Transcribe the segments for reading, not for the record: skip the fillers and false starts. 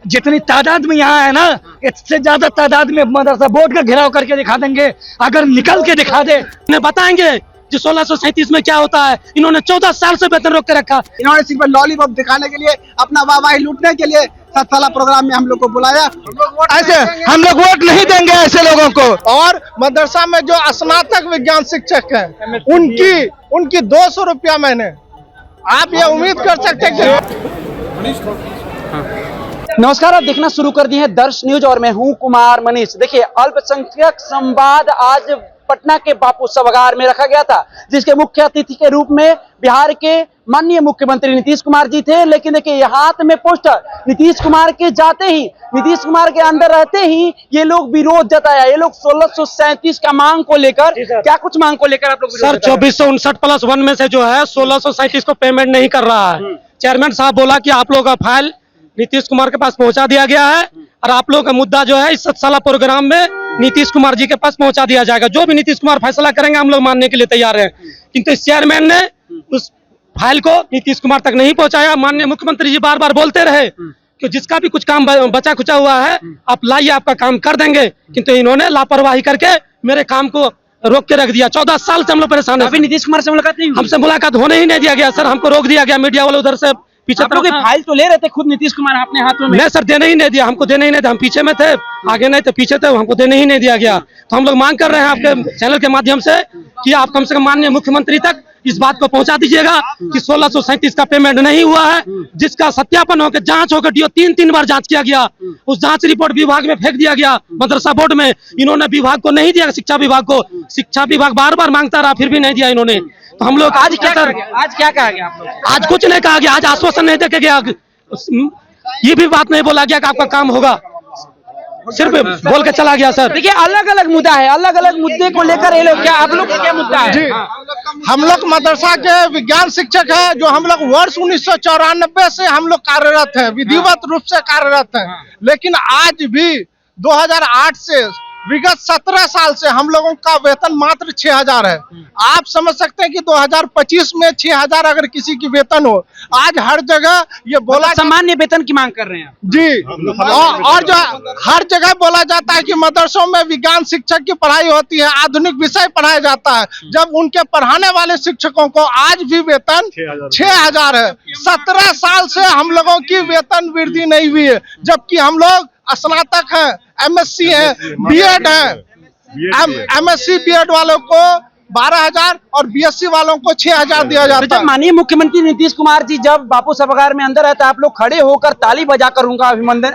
जितनी तादाद में यहाँ है ना, इससे ज्यादा तादाद में मदरसा बोर्ड का घेराव करके दिखा देंगे। अगर निकल के दिखा दे, इन्हें बताएंगे जो 1637 में क्या होता है। इन्होंने 14 साल से वेतन रोक के रखा। इन्होंने सिर्फ लॉलीपॉप दिखाने के लिए, अपना वाहवाही लूटने के लिए 7 साल प्रोग्राम में हम लोग को बुलाया। ऐसे हम लोग वोट नहीं देंगे ऐसे लोगों को। और मदरसा में जो स्नातक विज्ञान शिक्षक हैं, उनकी 200 रुपया महीने। आप ये उम्मीद कर सकते हैं कि नमस्कार, आप देखना शुरू कर दिए हैं दर्श न्यूज और मैं हूं कुमार मनीष। देखिए, अल्पसंख्यक संवाद आज पटना के बापू सभागार में रखा गया था, जिसके मुख्य अतिथि के रूप में बिहार के माननीय मुख्यमंत्री नीतीश कुमार जी थे। लेकिन देखिए, हाथ में पोस्टर नीतीश कुमार के जाते ही, नीतीश कुमार के अंदर रहते ही ये लोग विरोध जताया। ये लोग 1637 का मांग को लेकर, क्या कुछ मांग को लेकर आप लोग? सर 2459+1 में से जो है 1637 को पेमेंट नहीं कर रहा है। चेयरमैन साहब बोला कि आप लोगों का फाइल नीतीश कुमार के पास पहुंचा दिया गया है और आप लोगों का मुद्दा जो है इस 7 साल प्रोग्राम में नीतीश कुमार जी के पास पहुंचा दिया जाएगा। जो भी नीतीश कुमार फैसला करेंगे हम लोग मानने के लिए तैयार हैं। किंतु इस चेयरमैन ने उस फाइल को नीतीश कुमार तक नहीं पहुंचाया। माननीय मुख्यमंत्री जी बार बार बोलते रहे कि जिसका भी कुछ काम बचा खुचा हुआ है आप लाइए, आपका काम कर देंगे। किंतु इन्होंने लापरवाही करके मेरे काम को रोक के रख दिया। 14 साल से हम लोग परेशान है। अभी नीतीश कुमार से मुलाकात नहीं हुई? हमसे मुलाकात होने ही नहीं दिया गया सर। हमको रोक दिया गया, मीडिया वाले उधर से पीछे। आप लोग फाइल तो ले रहे थे खुद नीतीश कुमार अपने हाथों में? नहीं सर, देने ही नहीं दिया, हमको देने ही नहीं दिया। हम पीछे में थे, आगे नहीं थे, पीछे थे, हमको देने ही नहीं दिया गया। तो हम लोग मांग कर रहे हैं आपके चैनल के माध्यम से कि आप कम से कम माननीय मुख्यमंत्री तक इस बात को पहुंचा दीजिएगा कि 1637 का पेमेंट नहीं हुआ है, जिसका सत्यापन होकर जांच होकर DO 3 बार जांच किया गया। उस जांच रिपोर्ट विभाग में फेंक दिया गया, मदरसा बोर्ड में। इन्होंने विभाग को नहीं दिया, शिक्षा विभाग को। शिक्षा विभाग बार बार मांगता रहा, फिर भी नहीं दिया इन्होंने। तो हम लोग आज क्या सर, आज क्या कहा गया आप लोग? आज कुछ नहीं कहा गया, आज आश्वासन नहीं देके गया। ये भी बात नहीं बोला गया कि आपका काम होगा, सिर्फ बोल के चला गया सर। देखिए, अलग अलग मुद्दा है, अलग अलग मुद्दे को लेकर ये लोग, क्या आप लोग का क्या मुद्दा है? जी, हम लोग मदरसा के विज्ञान शिक्षक हैं, जो हम लोग वर्ष 1994 से हम लोग कार्यरत हैं, विधिवत रूप से कार्यरत हैं। लेकिन आज भी 2008 से विगत 17 साल से हम लोगों का वेतन मात्र 6000 है। आप समझ सकते हैं कि 2025 में 6000 अगर किसी की वेतन हो, आज हर जगह ये बोला, सामान्य वेतन की मांग कर रहे हैं जी। और जो हर जगह बोला जाता है कि मदरसों में विज्ञान शिक्षक की पढ़ाई होती है, आधुनिक विषय पढ़ाया जाता है, जब उनके पढ़ाने वाले शिक्षकों को आज भी वेतन 6000 है। 17 साल से हम लोगों की वेतन वृद्धि नहीं हुई है, जबकि हम लोग स्नातक हैं, MSc है, BEd है। MSc BEd वालों को 12000 और BSc वालों को 6000 दिया जाता है। माननीय मुख्यमंत्री नीतीश कुमार जी जब बापू सभागार में अंदर आए तो आप लोग खड़े होकर ताली बजाकर उनका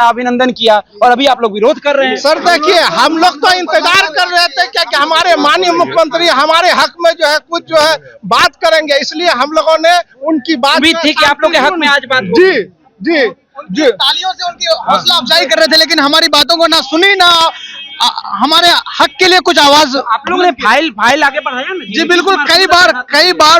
अभिनंदन किया, और अभी आप लोग विरोध कर रहे हैं। सर देखिए, हम लोग तो इंतजार कर रहे थे कि हमारे माननीय मुख्यमंत्री हमारे हक में जो है कुछ जो है बात करेंगे, इसलिए हम लोगों ने उनकी बात भी थी कि आप लोग के हक में आज बात। जी जी जी, तालियों से उनकी हौसला अफजाई कर रहे थे, लेकिन हमारी बातों को ना सुनी, ना हमारे हक के लिए कुछ आवाज। आप लोगों ने फाइल आगे बढ़ाया ना? जी बिल्कुल, कई बार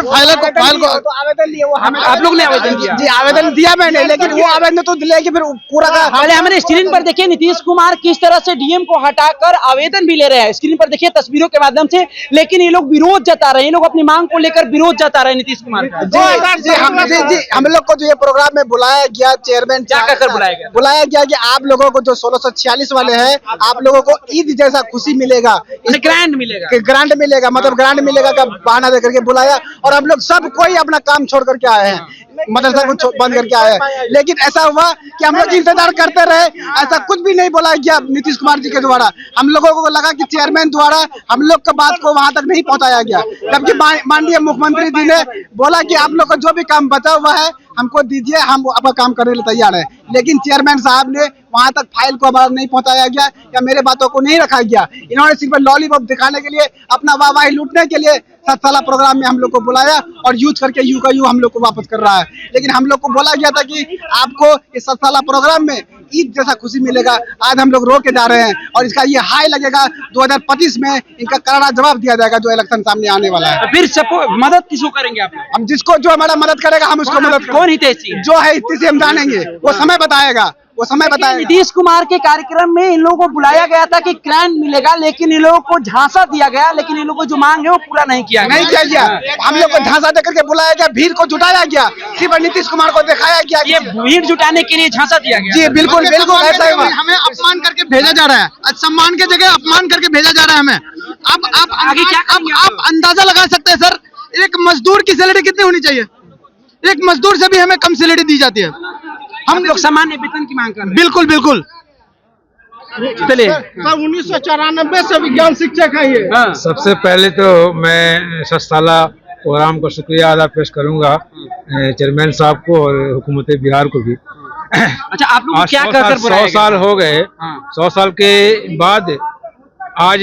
फाइल को आवेदन लिए, वो आप लोग ने आवेदन दिया? जी, आवेदन दिया मैंने, लेकिन वो आवेदन तो लेके फिर पूरा पहले हमारे स्क्रीन पर देखिए नीतीश कुमार किस तरह से DM को हटाकर आवेदन भी ले रहे हैं। स्क्रीन पर देखिए तस्वीरों के माध्यम से, लेकिन ये लोग विरोध जता रहे हैं, ये लोग अपनी मांग को लेकर विरोध जता रहे हैं नीतीश कुमार का। जी, हम लोग को जो ये प्रोग्राम में बुलाया गया, चेयरमैन क्या कहकर बुलाया गया कि आप लोगों को जो 1646 वाले हैं, आप लोगों को ईद जैसा खुशी मिलेगा, ग्रांट मिलेगा, ग्रांट मिलेगा, मतलब ग्रांट मिलेगा का बहाना देकर के बुलाया। और हम लोग सब कोई अपना काम छोड़ करके आए हैं, मदरसा को बंद करके आए हैं। लेकिन ऐसा हुआ कि हम लोग इंतजार करते रहे, ऐसा कुछ भी नहीं बोला गया नीतीश कुमार जी के द्वारा। हम लोगों को लगा कि चेयरमैन द्वारा हम लोग का बात को वहां तक नहीं पहुंचाया गया, जबकि माननीय मुख्यमंत्री जी ने बोला कि आप लोग का जो भी काम बचा हुआ है हमको दीजिए, हम आपका काम करने के लिए तैयार है। लेकिन चेयरमैन साहब ने वहां तक फाइल को हमारा नहीं पहुंचाया गया या मेरे बातों को नहीं रखा गया। इन्होंने सिर्फ लॉलीपॉप दिखाने के लिए, अपना वाहवाही लूटने के लिए 7 साल प्रोग्राम में हम लोग को बुलाया और यूज करके यू का यू हम लोग को वापस कर रहा है। लेकिन हम लोग को बोला गया था कि आपको इस 7 साल प्रोग्राम में ईद जैसा खुशी मिलेगा। आज हम लोग रो के जा रहे हैं और इसका ये हाई लगेगा 2025 में इनका करारा जवाब दिया जाएगा जो इलेक्शन सामने आने वाला है। फिर मदद किसको करेंगे आप? हम जिसको जो हमारा मदद करेगा हम उसको मदद, कौन हितैषी जो है हितैषी हम जानेंगे, वो समय बताएगा, वो समय बताएगा। नीतीश कुमार के कार्यक्रम में इन लोगों को बुलाया गया था कि ग्रांट मिलेगा, लेकिन इन लोगों को झांसा दिया गया, लेकिन इन लोगों को जो मांग है वो पूरा नहीं किया नहीं किया गया। हम लोग को झांसा देकर के बुलाया गया, भीड़ को जुटाया गया, सिर्फ नीतीश कुमार को दिखाया गया। ये भीड़ जुटाने के लिए झांसा दिया गया। जी बिल्कुल बिल्कुल ऐसा ही हुआ। हमें अपमान करके भेजा जा रहा है, सम्मान के जगह अपमान करके भेजा जा रहा है हमें। अब आगे क्या करेंगे आप अंदाजा लगा सकते हैं सर, एक मजदूर की सैलरी कितनी होनी चाहिए? एक मजदूर से भी हमें कम सैलरी दी जाती है। हम लोग सामान्य वेतन की मांग कर रहे हैं। बिल्कुल बिल्कुल। चलिए, सर 1994 से विज्ञान शिक्षक है ये। सबसे पहले तो मैं सस्ताला प्रोग्राम का शुक्रिया अदा पेश करूंगा चेयरमैन साहब को और हुकूमत बिहार को भी। अच्छा, आप लोग आज क्या 100 कर 100 साल हो गए। 100 साल के बाद आज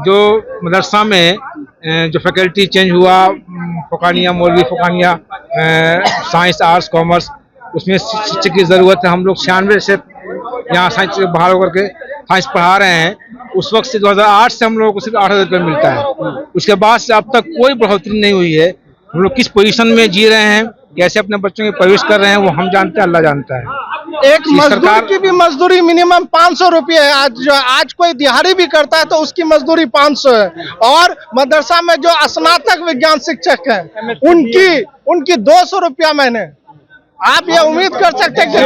जो मदरसा में जो फैकल्टी चेंज हुआ, फोकानिया मौलवी फोकानिया साइंस आर्ट्स कॉमर्स, उसमें शिक्षक की ज़रूरत है। हम लोग 96 से यहाँ साइंस से बाहर होकर के साइंस पढ़ा रहे हैं। उस वक्त से 2008 से हम लोगों को सिर्फ 8,000 रुपये मिलता है। उसके बाद से अब तक कोई बढ़ोतरी नहीं हुई है। हम लोग किस पोजीशन में जी रहे हैं, कैसे अपने बच्चों की परवरिश कर रहे हैं, वो हम जानते हैं, अल्लाह जानता है। एक मजदूर की भी मजदूरी मिनिमम 500 रुपये है। आज कोई दिहाड़ी भी करता है तो उसकी मजदूरी 500 है। और मदरसा में जो स्नातक विज्ञान शिक्षक हैं उनकी 200 रुपया महीने। आप ये उम्मीद कर सकते हैं कि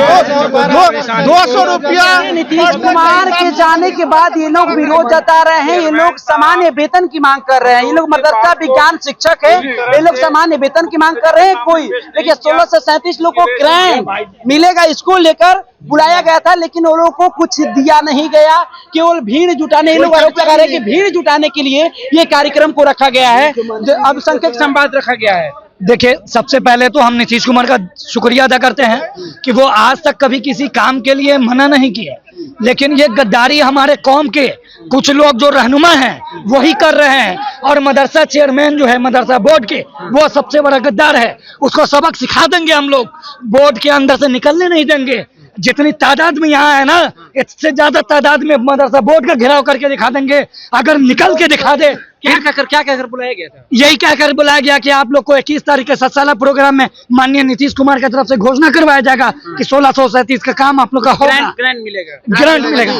200 रुपया। नीतीश कुमार के जाने के बाद ये लोग विरोध जता रहे हैं, ये लोग सामान्य वेतन की मांग कर रहे हैं। ये लोग मदरसा विज्ञान शिक्षक है, ये लोग सामान्य वेतन की मांग कर रहे हैं। कोई देखिए 1637 लोग को ग्रांट मिलेगा, इसको लेकर बुलाया गया था, लेकिन वो लोगों को कुछ दिया नहीं गया। केवल भीड़ जुटाने, ये लोग आरोप लगा रहे हैं कि भीड़ जुटाने के लिए ये कार्यक्रम को रखा गया है, अल्पसंख्यक संवाद रखा गया है। देखिए, सबसे पहले तो हम नीतीश कुमार का शुक्रिया अदा करते हैं कि वो आज तक कभी किसी काम के लिए मना नहीं किए, लेकिन ये गद्दारी हमारे कौम के कुछ लोग जो रहनुमा हैं वही कर रहे हैं। और मदरसा चेयरमैन जो है मदरसा बोर्ड के, वो सबसे बड़ा गद्दार है। उसको सबक सिखा देंगे हम लोग, बोर्ड के अंदर से निकलने नहीं देंगे। जितनी तादाद में यहाँ है ना, इससे ज्यादा तादाद में मदरसा बोर्ड का घेराव करके दिखा देंगे। अगर निकल के दिखा दे, क्या कहकर बुलाया गया था? यही कहकर बुलाया गया कि आप लोग को 21 तारीख के 7 साला प्रोग्राम में माननीय नीतीश कुमार की तरफ से घोषणा करवाया जाएगा कि 1637 का काम आप लोग का होगा, ग्रांट मिलेगा, ग्रांट मिलेगा,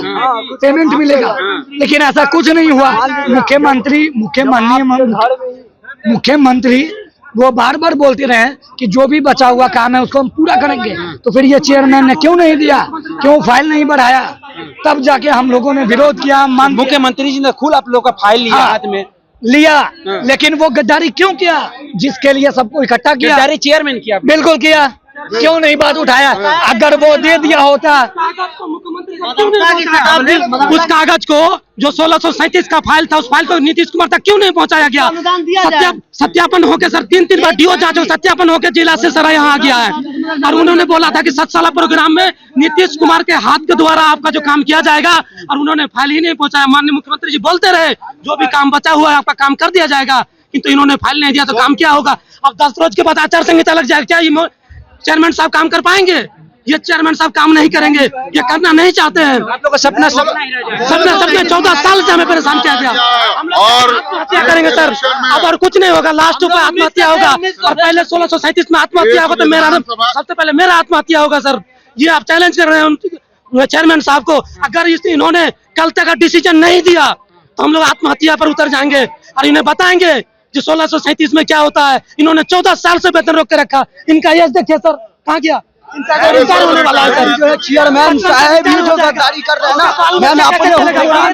पेमेंट मिलेगा। लेकिन ऐसा कुछ नहीं हुआ। मुख्यमंत्री वो बार बार बोलते रहे कि जो भी बचा हुआ काम है उसको हम पूरा करेंगे। तो फिर ये चेयरमैन ने क्यों नहीं दिया, क्यों फाइल नहीं बढ़ाया? तब जाके हम लोगों ने विरोध किया। मुख्यमंत्री जी ने खुद आप लोग का फाइल लिया, हाथ में लिया, लेकिन वो गद्दारी क्यों किया? जिसके लिए सबको इकट्ठा किया, गद्दारी चेयरमैन किया, बिल्कुल किया। क्यों नहीं बात उठाया? अगर वो दे दिया होता, उस कागज को जो 1637 का फाइल था, उस फाइल को नीतीश कुमार तक क्यों नहीं पहुंचाया गया? सत्यापन होके सर 3 बार डीओ जांच सत्यापन होके जिला से सर यहाँ आ गया है। और उन्होंने बोला था कि 7 साला प्रोग्राम में नीतीश कुमार के हाथ के द्वारा आपका जो काम किया जाएगा, और उन्होंने फाइल ही नहीं पहुंचाया। माननीय मुख्यमंत्री जी बोलते रहे जो भी काम बचा हुआ है आपका काम कर दिया जाएगा, किंतु इन्होंने फाइल नहीं दिया तो काम क्या होगा? अब 10 रोज के बाद आचार संहिता लग जाएगा, क्या ये चेयरमैन साहब काम कर पाएंगे? ये चेयरमैन साहब काम नहीं करेंगे, ये करना नहीं चाहते हैं। आप लोग का सपना 14 साल से हमें परेशान किया गया। हम लोग आत्महत्या करेंगे सर, अब और कुछ नहीं होगा, लास्ट ऊपर आत्महत्या होगा। और पहले 1637 में आत्महत्या होगा तो मेरा सबसे पहले मेरा आत्महत्या होगा सर। ये आप चैलेंज कर रहे हैं चेयरमैन साहब को। अगर इन्होंने कल तक का डिसीजन नहीं दिया तो हम लोग आत्महत्या पर उतर जाएंगे और इन्हें बताएंगे जो 1637 में क्या होता है। इन्होंने 14 साल से वेतन रोक के रखा। इनका यश देखिए सर, कहाँ गया? होने वाला है सर। जो है चेयरमैन साहब ही जो गद्दारी कर रहे हैं ना, मैंने अपने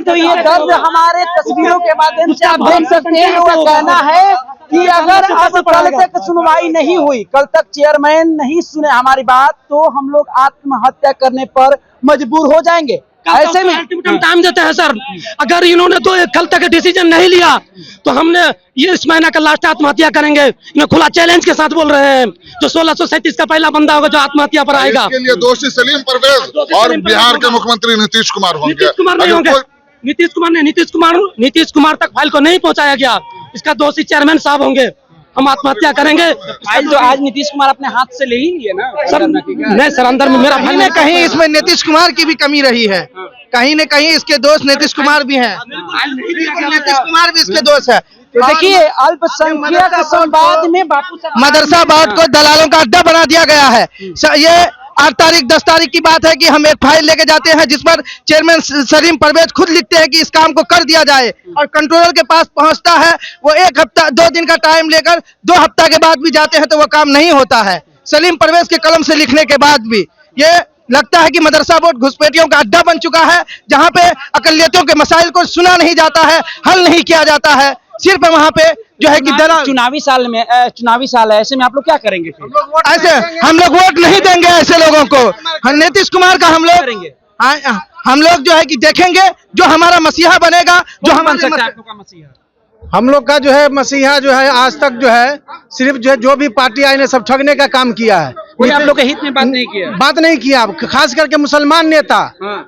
तो ये दर्द हमारे तस्वीरों के माध्यम से आप देख सकते हैं। वो कहना है कि अगर अब कल तक सुनवाई नहीं हुई, कल तक चेयरमैन नहीं सुने हमारी बात, तो हम लोग आत्महत्या करने पर मजबूर हो जाएंगे। ऐसे में टाइम देते हैं सर। अगर इन्होंने तो कल तक डिसीजन नहीं लिया तो हमने ये इस महीना का लास्ट आत्महत्या करेंगे। इन्हें खुला चैलेंज के साथ बोल रहे हैं। जो 1637 का पहला बंदा होगा जो आत्महत्या पर आएगा, इसके लिए दोषी सलीम परवेज और बिहार के मुख्यमंत्री नीतीश कुमार होंगे। नीतीश कुमार नहीं होंगे। नीतीश कुमार तक फाइल को नहीं पहुंचाया गया, इसका दोषी चेयरमैन साहब होंगे। हम आत्महत्या करेंगे। फाइल जो आज नीतीश कुमार अपने हाथ से ले ही लिए ना सर, नहीं सर, अंदर में मेरा फाइल कहीं न कहीं इसमें नीतीश कुमार की भी कमी रही है, कहीं न कहीं इसके दोस्त नीतीश कुमार भी हैं। नीतीश कुमार भी इसके दोस्त है। तो देखिए, अल्पसंख्यक संवाद में बापू साहब मदरसा बोर्ड को दलालों का अड्डा बना दिया गया है। ये 8 तारीख 10 तारीख की बात है कि हम एक फाइल लेके जाते हैं जिस पर चेयरमैन सलीम परवेज खुद लिखते हैं कि इस काम को कर दिया जाए, और कंट्रोलर के पास पहुंचता है, वो 1 हफ्ता 2 दिन का टाइम लेकर 2 हफ्ता के बाद भी जाते हैं तो वो काम नहीं होता है। सलीम परवेज के कलम से लिखने के बाद भी ये लगता है कि मदरसा बोर्ड घुसपैठियों का अड्डा बन चुका है, जहां पे अकलियतों के मसाइल को सुना नहीं जाता है, हल नहीं किया जाता है, सिर्फ वहां पे जो है कि चुनावी साल है, ऐसे में आप लोग क्या करेंगे फिर? ऐसे हम लोग वोट नहीं देंगे ऐसे लोगों को। नीतीश कुमार का हम लोग जो है कि देखेंगे जो हमारा मसीहा बनेगा, जो हम बन सकता है आप लोग का मसीहा? हम लोग का जो है मसीहा जो है आज तक जो है सिर्फ जो भी पार्टी आई ने सब ठगने का काम किया है, कोई आप लोग के हित में बात नहीं किया। खास करके मुसलमान नेता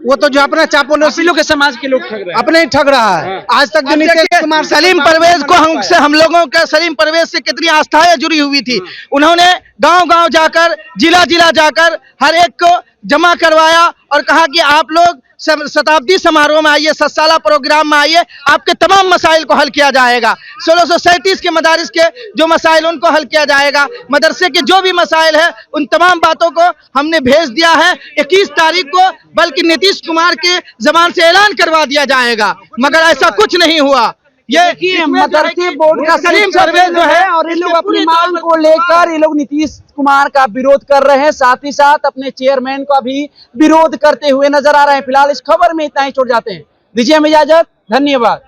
वो तो जो अपना चापोलोसी लोग के समाज के लोग ठग रहे हैं, अपने ही ठग रहा है। आज तक जो नीतीश कुमार सलीम परवेज को हम लोगों का सलीम परवेज से कितनी आस्थाएं जुड़ी हुई थी। उन्होंने गांव-गांव जाकर, जिला-जिला जाकर हर एक को जमा करवाया और कहा कि आप लोग शताब्दी समारोह में आइए, 7 साला प्रोग्राम में आइए, आपके तमाम मसाइल को हल किया जाएगा। 1637 के मदारिस के जो मसाइल उनको हल किया जाएगा, मदरसे के जो भी मसाइल है उन तमाम बातों को हमने भेज दिया है 21 तारीख को, बल्कि नीतीश कुमार के जबान से ऐलान करवा दिया जाएगा, मगर ऐसा कुछ नहीं हुआ। ये मदरसे बोर्ड का सलीम परवेज जो है और ये लोग अपनी मांग को लेकर ये लोग नीतीश कुमार का विरोध कर रहे हैं, साथ ही साथ अपने चेयरमैन का भी विरोध करते हुए नजर आ रहे हैं। फिलहाल इस खबर में इतना ही, छोड़ जाते हैं, दीजिए हमें इजाजत, धन्यवाद।